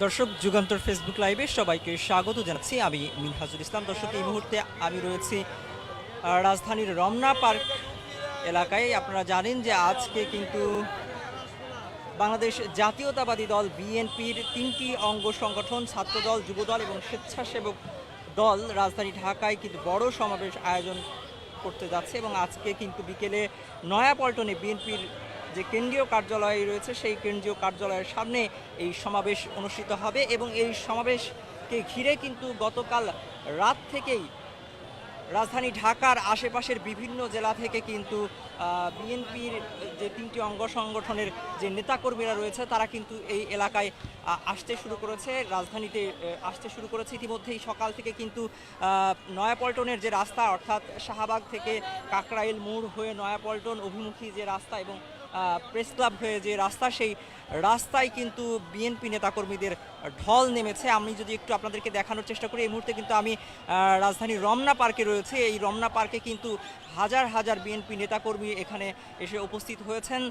দর্শক, যুগান্তর ফেসবুক লাইভে সবাইকে স্বাগত জানাচ্ছি। আমি মিনহাজুল ইসলাম। দর্শক, এই মুহূর্তে আমি রয়েছি রাজধানীর রমনা পার্ক এলাকায়। আপনারা জানেন যে আজকে কিন্তু বাংলাদেশ জাতীয়তাবাদী দল বিএনপির ৩টি অঙ্গ সংগঠন, ছাত্রদল, যুবদল এবং স্বেচ্ছাসেবক দল রাজধানী ঢাকায় কিন্তু বড় সমাবেশ আয়োজন করতে যাচ্ছে এবং আজকে কিন্তু বিকেলে নয়াপল্টনে বিএনপির যে কেন্দ্রীয় কার্যালয় রয়েছে সেই কেন্দ্রীয় কার্যালয়ের সামনে এই সমাবেশ অনুষ্ঠিত হবে এবং এই সমাবেশকে ঘিরে কিন্তু গতকাল রাত থেকেই রাজধানী ঢাকার আশেপাশের বিভিন্ন জেলা থেকে কিন্তু বিএনপির যে ৩টি অঙ্গ সংগঠনের যে নেতাকর্মীরা রয়েছে তারা কিন্তু এই এলাকায় আসতে শুরু করেছে, রাজধানীতে আসতে শুরু করেছে। ইতিমধ্যেই সকাল থেকে কিন্তু নয়াপল্টনের যে রাস্তা, অর্থাৎ শাহবাগ থেকে কাকরাইল মোড় হয়ে নয়াপল্টন অভিমুখী যে রাস্তা এবং প্রেস ক্লাব হয়ে যে রাস্তা, সেই রাস্তায় কিন্তু বিএনপি নেতাকর্মীদের ঢল নেমেছে। আমি যদি একটু আপনাদেরকে দেখানোর চেষ্টা করি, এই মুহূর্তে কিন্তু আমি রাজধানীর রমনা পার্কে রয়েছে। এই রমনা পার্কে কিন্তু হাজার হাজার বিএনপি নেতাকর্মী এখানে এসে উপস্থিত হয়েছেন।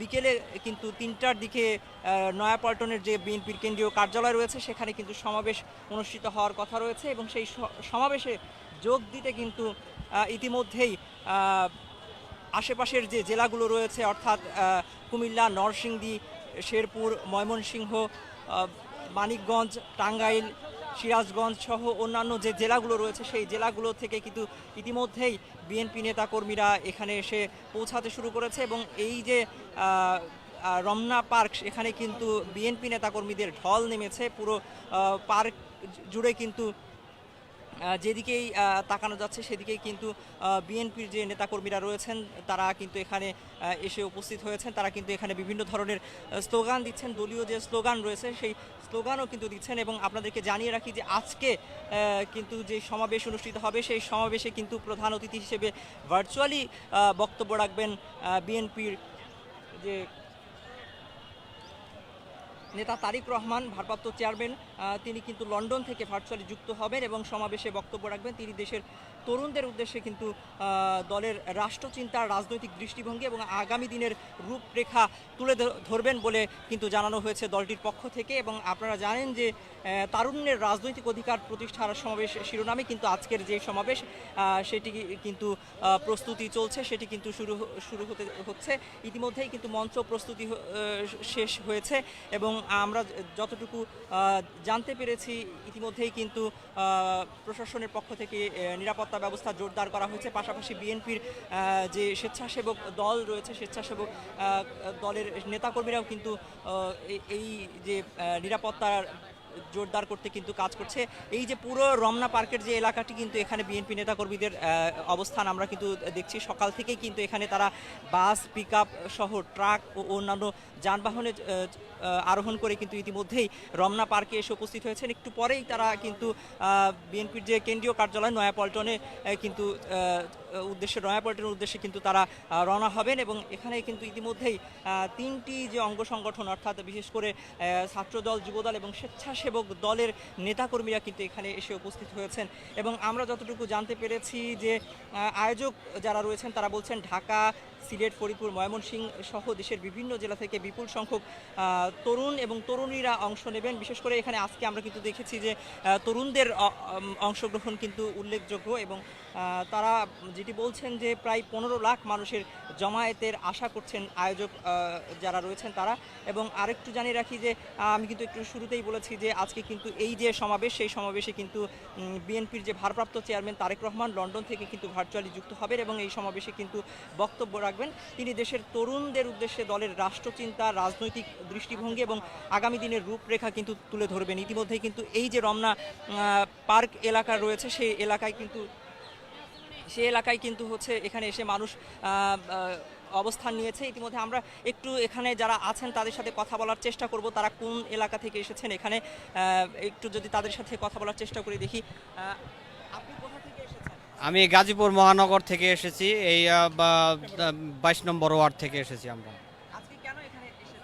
বিকেলে কিন্তু ৩টার দিকে নয়াপল্টনের যে বিএনপির কেন্দ্রীয় কার্যালয় রয়েছে সেখানে কিন্তু সমাবেশ অনুষ্ঠিত হওয়ার কথা রয়েছে এবং সেই সমাবেশে যোগ দিতে কিন্তু ইতিমধ্যেই আশেপাশের যে জেলাগুলো রয়েছে, অর্থাৎ কুমিল্লা, নরসিংদী, শেরপুর, ময়মনসিংহ, মানিকগঞ্জ, টাঙ্গাইল, সিরাজগঞ্জ সহ অন্যান্য যে জেলাগুলো রয়েছে সেই জেলাগুলো থেকে কিন্তু ইতিমধ্যেই বিএনপি নেতাকর্মীরা এখানে এসে পৌঁছাতে শুরু করেছে এবং এই যে রমনা পার্ক, এখানে কিন্তু বিএনপি নেতাকর্মীদের ঢল নেমেছে। পুরো পার্ক জুড়ে কিন্তু যেদিকেই তাকানো যাচ্ছে সেদিকেই কিন্তু বিএনপির যে নেতাকর্মীরা রয়েছেন তারা কিন্তু এখানে এসে উপস্থিত হয়েছেন। তারা কিন্তু এখানে বিভিন্ন ধরনের স্লোগান দিচ্ছেন, দলীয় যে স্লোগান রয়েছে সেই স্লোগানও কিন্তু দিচ্ছেন। এবং আপনাদেরকে জানিয়ে রাখি যে আজকে কিন্তু যে সমাবেশ অনুষ্ঠিত হবে সেই সমাবেশে কিন্তু প্রধান অতিথি হিসেবে ভার্চুয়ালি বক্তব্য রাখবেন বিএনপির যে নেতা তারিক রহমান, ভারপ্রাপ্ত চেয়ারম্যান। তিনি কিন্তু লন্ডন থেকে ভার্চুয়ালি যুক্ত হবেন এবং সমাবেশে বক্তব্য রাখবেন। তিনি দেশের তরুণদের উদ্দেশ্যে কিন্তু দলের রাষ্ট্রচিন্তার, রাজনৈতিক দৃষ্টিভঙ্গি এবং আগামী দিনের রূপরেখা তুলে ধরবেন বলে কিন্তু জানানো হয়েছে দলটির পক্ষ থেকে। এবং আপনারা জানেন যে তারুণ্যের রাজনৈতিক অধিকার প্রতিষ্ঠার সমাবেশ শিরোনামে কিন্তু আজকের যে সমাবেশ সেটি কিন্তু প্রস্তুতি চলছে, সেটি কিন্তু শুরু হচ্ছে। ইতিমধ্যেই কিন্তু মঞ্চ প্রস্তুতি শেষ হয়েছে এবং আমরা যতটুকু জানতে পেরেছি ইতিমধ্যেই কিন্তু প্রশাসনের পক্ষ থেকে নিরাপত্তা ব্যবস্থা জোরদার করা হয়েছে। পাশাপাশি বিএনপির যে স্বেচ্ছাসেবক দল রয়েছে, স্বেচ্ছাসেবক দলের নেতাকর্মীরাও কিন্তু এই যে নিরাপত্তার জোরদার করতে কিন্তু কাজ করছে। এই যে পুরো রমনা পার্কের যে এলাকাটি, কিন্তু এখানে বিএনপি নেতাকর্মীদের অবস্থান আমরা কিন্তু দেখছি। সকাল থেকেই কিন্তু এখানে তারা বাস, পিকআপ সহ ট্রাক ও অন্যান্য যানবাহনে আরোহণ করে কিন্তু ইতিমধ্যেই রমনা পার্কে এসে উপস্থিত হয়েছেন। একটু পরেই তারা কিন্তু বিএনপির যে কেন্দ্রীয় কার্যালয় নয়াপল্টনে কিন্তু নয়াপল্টনের উদ্দেশ্যে কিন্তু তারা রওনা হবেন এবং এখানে কিন্তু ইতিমধ্যেই 3টি যে অঙ্গ সংগঠন, অর্থাৎ বিশেষ করে ছাত্রদল, যুবদল এবং স্বেচ্ছাসেবক দলের নেতাকর্মীরা কিন্তু এখানে এসে উপস্থিত হয়েছেন। এবং আমরা যতটুকু জানতে পেরেছি যে আয়োজক যারা রয়েছেন তারা বলছেন ঢাকা, সিলেট, ফরিদপুর, ময়মনসিংহ সহ দেশের বিভিন্ন জেলা থেকে বিপুল সংখ্যক তরুণ এবং তরুণীরা অংশ নেবেন। বিশেষ করে এখানে আজকে আমরা কিন্তু দেখেছি যে তরুণদের অংশগ্রহণ কিন্তু উল্লেখযোগ্য এবং তারা যেটি বলছেন যে প্রায় 15 লাখ মানুষের জমায়েতের আশা করছেন আয়োজক যারা রয়েছেন তারা। এবং আরেকটু জানিয়ে রাখি যে আমি কিন্তু একটু শুরুতেই বলেছি যে আজকে কিন্তু এই যে সমাবেশ, সেই সমাবেশে কিন্তু বিএনপির যে ভারপ্রাপ্ত চেয়ারম্যান তারেক রহমান লন্ডন থেকে কিন্তু ভার্চুয়ালি যুক্ত হবেন এবং এই সমাবেশে কিন্তু বক্তব্য রাখবেন। তিনি দেশের তরুণদের উদ্দেশ্যে দলের রাষ্ট্রচিন্তা, রাজনৈতিক দৃষ্টিভঙ্গি এবং আগামী দিনের রূপরেখা কিন্তু তুলে ধরবেন। ইতিমধ্যেই কিন্তু এই যে রমনা পার্ক এলাকা রয়েছে সেই এলাকায় কিন্তু হচ্ছে এখানে এসে মানুষ অবস্থান নিয়েছে। ইতিমধ্যে আমরা একটু এখানে যারা আছেন তাদের সাথে কথা বলার চেষ্টা করব, তারা কোন এলাকা থেকে এসেছেন এখানে একটু যদি তাদের সাথে কথা বলার চেষ্টা করে দেখি। আপনি কোথা থেকে এসেছেন? আমি গাজীপুর মহানগর থেকে এসেছি, এই 22 নম্বর ওয়ার্ড থেকে এসেছি আমরা। আজকে কেন এখানে এসেছেন?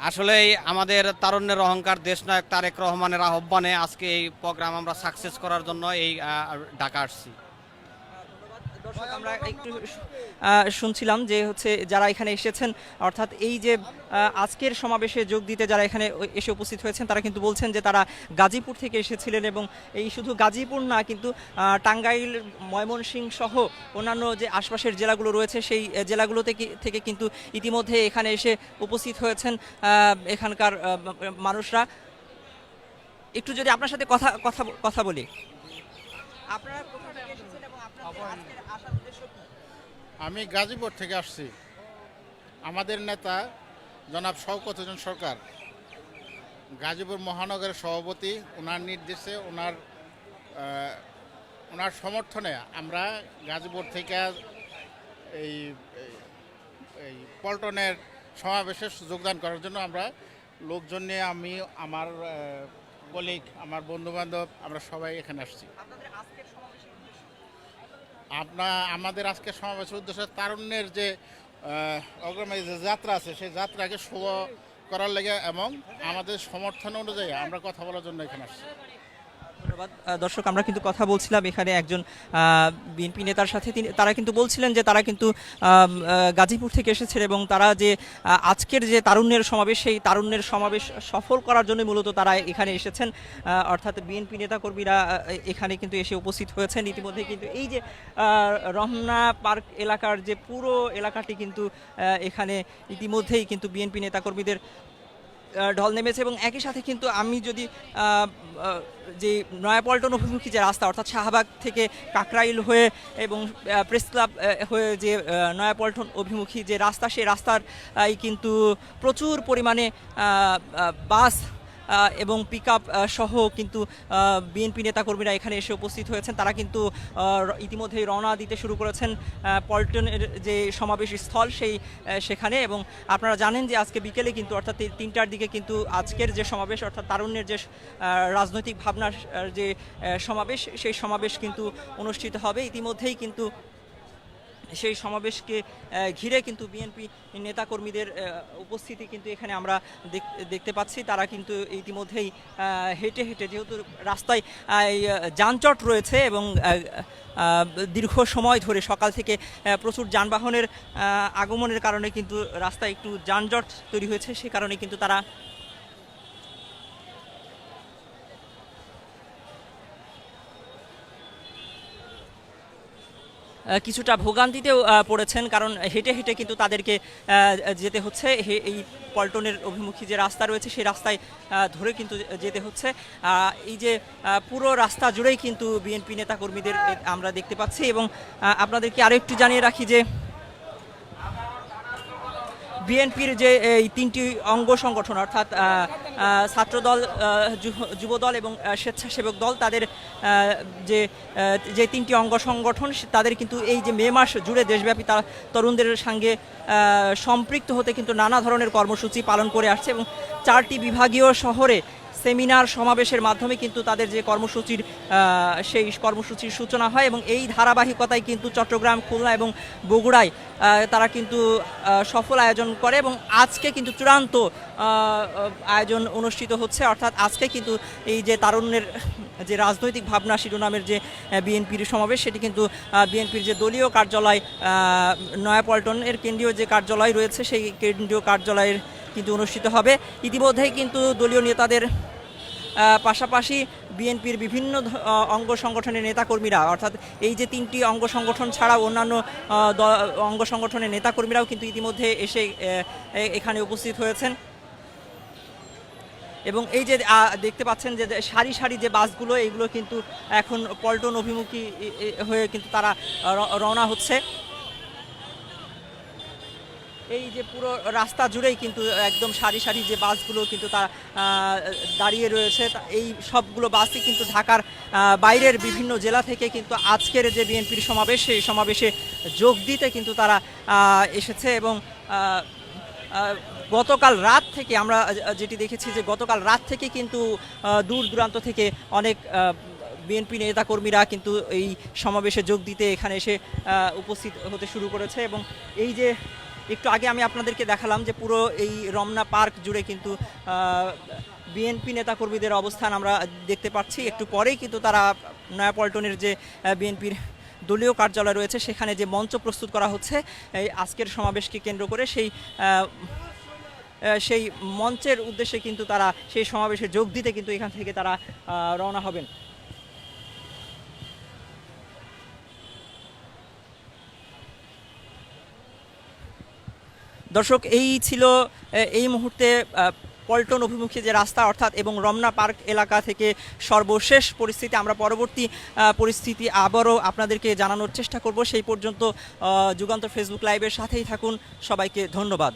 আসলে আমাদের তারুণ্যের অহংকার দেশনায়ক তারেক রহমানের আহ্বানে আজকে এই প্রোগ্রাম আমরা সাকসেস করার জন্য এই ঢাকা আসছি। ধন্যবাদ। দর্শক আমরা একটু শুনছিলাম যে হচ্ছে যারা এখানে এসেছেন, অর্থাৎ এই যে আজকের সমাবেশে যোগ দিতে যারা এখানে এসে উপস্থিত হয়েছেন তারা কিন্তু বলছেন যে তারা গাজীপুর থেকে এসেছিলেন এবং এই শুধু গাজীপুর না কিন্তু টাঙ্গাইল, ময়মনসিংহ সহ অন্যান্য যে আশপাশের জেলাগুলো রয়েছে সেই জেলাগুলো থেকে কিন্তু ইতিমধ্যে এখানে এসে উপস্থিত হয়েছেন এখানকার মানুষরা। একটু যদি আপনার সাথে কথা কথা কথা বলি, আপনারা কোথা থেকে এসেছেন এবং আপনাদের আজকের আসার উদ্দেশ্য কি? আমি গাজীপুর থেকে আসছি। আমাদের নেতা জনাব শওকত হোসেন সরকার, গাজীপুর মহানগরের সভাপতি, ওনার নির্দেশে ওনার সমর্থনে আমরা গাজীপুর থেকে এই এই পল্টনের সমাবেশে যোগদান করার জন্য আমরা লোকজন নিয়ে আমি আমার কলিগ, আমার বন্ধুবান্ধব, আমরা সবাই এখানে আসছি। আপনাদের আজকের সমাবেশের উদ্দেশ্য কি? আমাদের আজকের সমাবেশের উদ্দেশ্য তারুণ্যের যে অগ্রমী যে যাত্রা আছে সেই যাত্রাকে শুভ করার লেগে এবং আমাদের সমর্থন অনুযায়ী আমরা কথা বলার জন্য এখানে আসছি। ধন্যবাদ। দর্শক আমরা কিন্তু কথা বলছিলাম এখানে একজন বিএনপি নেতার সাথে, তারা কিন্তু বলছিলেন যে তারা কিন্তু গাজীপুর থেকে এসেছেন এবং তারা যে আজকের যে তারুণ্যের সমাবেশ সেই তারুণ্যের সমাবেশ সফল করার জন্য মূলত তারা এখানে এসেছেন, অর্থাৎ বিএনপি নেতাকর্মীরা এখানে কিন্তু এসে উপস্থিত হয়েছেন ইতিমধ্যে। কিন্তু এই যে রমনা পার্ক এলাকার যে পুরো এলাকাটি কিন্তু এখানে ইতিমধ্যেই কিন্তু বিএনপি নেতাকর্মীদের ঢল নেমেছে এবং একই সাথে কিন্তু আমি যদি যে নয়াপল্টন অভিমুখী যে রাস্তা, অর্থাৎ শাহবাগ থেকে কাকরাইল হয়ে এবং প্রেস ক্লাব হয়ে যে নয়াপল্টন অভিমুখী যে রাস্তা, সেই রাস্তার কিন্তু প্রচুর পরিমাণে বাস এবং পিকআপ সহ কিন্তু বিএনপি নেতাকর্মীরা এখানে এসে উপস্থিত হয়েছেন। তারা কিন্তু ইতিমধ্যেই রওনা দিতে শুরু করেছেন পল্টনের যে সমাবেশ স্থল সেখানে। এবং আপনারা জানেন যে আজকে বিকেলে কিন্তু অর্থাৎ 3টার দিকে কিন্তু আজকের যে সমাবেশ, অর্থাৎ তারুণ্যের যে রাজনৈতিক ভাবনার যে সমাবেশ, সেই সমাবেশ কিন্তু অনুষ্ঠিত হবে। ইতিমধ্যেই কিন্তু সেই সমাবেশকে ঘিরে কিন্তু বিএনপি নেতাকর্মীদের উপস্থিতি কিন্তু এখানে আমরা দেখতে পাচ্ছি। তারা কিন্তু ইতিমধ্যেই হেঁটে হেঁটে, যেহেতু রাস্তায় যানজট রয়েছে এবং দীর্ঘ সময় ধরে সকাল থেকে প্রচুর যানবাহনের আগমনের কারণে কিন্তু রাস্তায় একটু যানজট তৈরি হয়েছে, সে কারণে কিন্তু তারা কিছুটা ভোগান্তিতেও পড়েছেন, কারণ হেঁটে হেঁটে কিন্তু তাদেরকে যেতে হচ্ছে। এই পল্টনের অভিমুখী যে রাস্তা রয়েছে সেই রাস্তায় ধরে কিন্তু যেতে হচ্ছে। এই যে পুরো রাস্তা জুড়েই কিন্তু বিএনপি নেতাকর্মীদের আমরা দেখতে পাচ্ছি। এবং আপনাদেরকে আরও একটু জানিয়ে রাখি যে বিএনপির যে এই 3টি অঙ্গ সংগঠন, অর্থাৎ ছাত্রদল, যুবদল এবং স্বেচ্ছাসেবক দল, তাদের যে 3টি অঙ্গ সংগঠন তাদের কিন্তু এই যে মে মাস জুড়ে দেশব্যাপী তরুণদের সঙ্গে সম্পৃক্ত হতে কিন্তু নানা ধরনের কর্মসূচি পালন করে আসছে এবং 4টি বিভাগীয় শহরে সেমিনার সমাবেশের মাধ্যমে কিন্তু তাদের যে সেই কর্মসূচির সূচনা হয়। এবং এই ধারাবাহিকতায় কিন্তু চট্টগ্রাম, খুলনা এবং বগুড়ায় তারা কিন্তু সফল আয়োজন করে এবং আজকে কিন্তু চূড়ান্ত আয়োজন অনুষ্ঠিত হচ্ছে। অর্থাৎ আজকে কিন্তু এই যে তারুণ্যের যে রাজনৈতিক ভাবনা শিরোনামের যে বিএনপির সমাবেশ, সেটি কিন্তু বিএনপির যে দলীয় কার্যালয় নয়াপল্টনের কেন্দ্রীয় যে কার্যালয় রয়েছে সেই কেন্দ্রীয় কার্যালয়ের কিন্তু অনুষ্ঠিত হবে। ইতিমধ্যেই কিন্তু দলীয় নেতাদের পাশাপাশি বিএনপির বিভিন্ন অঙ্গ সংগঠনের নেতাকর্মীরা, অর্থাৎ এই যে 3টি অঙ্গ সংগঠন ছাড়াও অন্যান্য অঙ্গ সংগঠনের নেতাকর্মীরাও কিন্তু ইতিমধ্যে এসে এখানে উপস্থিত হয়েছেন। এবং এই যে দেখতে পাচ্ছেন যে সারি সারি যে বাসগুলো, এইগুলো কিন্তু এখন পল্টন অভিমুখী হয়ে কিন্তু তারা রওনা হচ্ছে। এই যে পুরো রাস্তা জুড়েই কিন্তু একদম সারি সারি যে বাসগুলো কিন্তু তা দাঁড়িয়ে রয়েছে, এই সবগুলো বাসই কিন্তু ঢাকার বাইরের বিভিন্ন জেলা থেকে কিন্তু আজকের যে বিএনপির সমাবেশ, সেই সমাবেশে যোগ দিতে কিন্তু তারা এসেছে। এবং গতকাল রাত থেকে আমরা যেটি দেখেছি যে গতকাল রাত থেকে কিন্তু দূর দূরান্ত থেকে অনেক বিএনপি নেতাকর্মীরা কিন্তু এই সমাবেশে যোগ দিতে এখানে এসে উপস্থিত হতে শুরু করেছে। এবং এই যে একটু আগে আমি আপনাদেরকে দেখালাম যে পুরো এই রমনা পার্ক জুড়ে কিন্তু বিএনপি নেতাকর্মীদের অবস্থান আমরা দেখতে পাচ্ছি। একটু পরেই কিন্তু তারা নয়াপল্টনের যে বিএনপির দলীয় কার্যালয় রয়েছে সেখানে যে মঞ্চ প্রস্তুত করা হচ্ছে এই আজকের সমাবেশকে কেন্দ্র করে সেই মঞ্চের উদ্দেশ্যে কিন্তু তারা সেই সমাবেশে যোগ দিতে কিন্তু এখান থেকে তারা রওনা হবেন। দর্শক, এই ছিল এই মুহূর্তে পল্টন অভিমুখী যে রাস্তা অর্থাৎ এবং রমনা পার্ক এলাকা থেকে সর্বশেষ পরিস্থিতি। আমরা পরবর্তী পরিস্থিতি আবারও আপনাদেরকে জানানোর চেষ্টা করব। সেই পর্যন্ত যুগান্তর ফেসবুক লাইভের সাথেই থাকুন। সবাইকে ধন্যবাদ।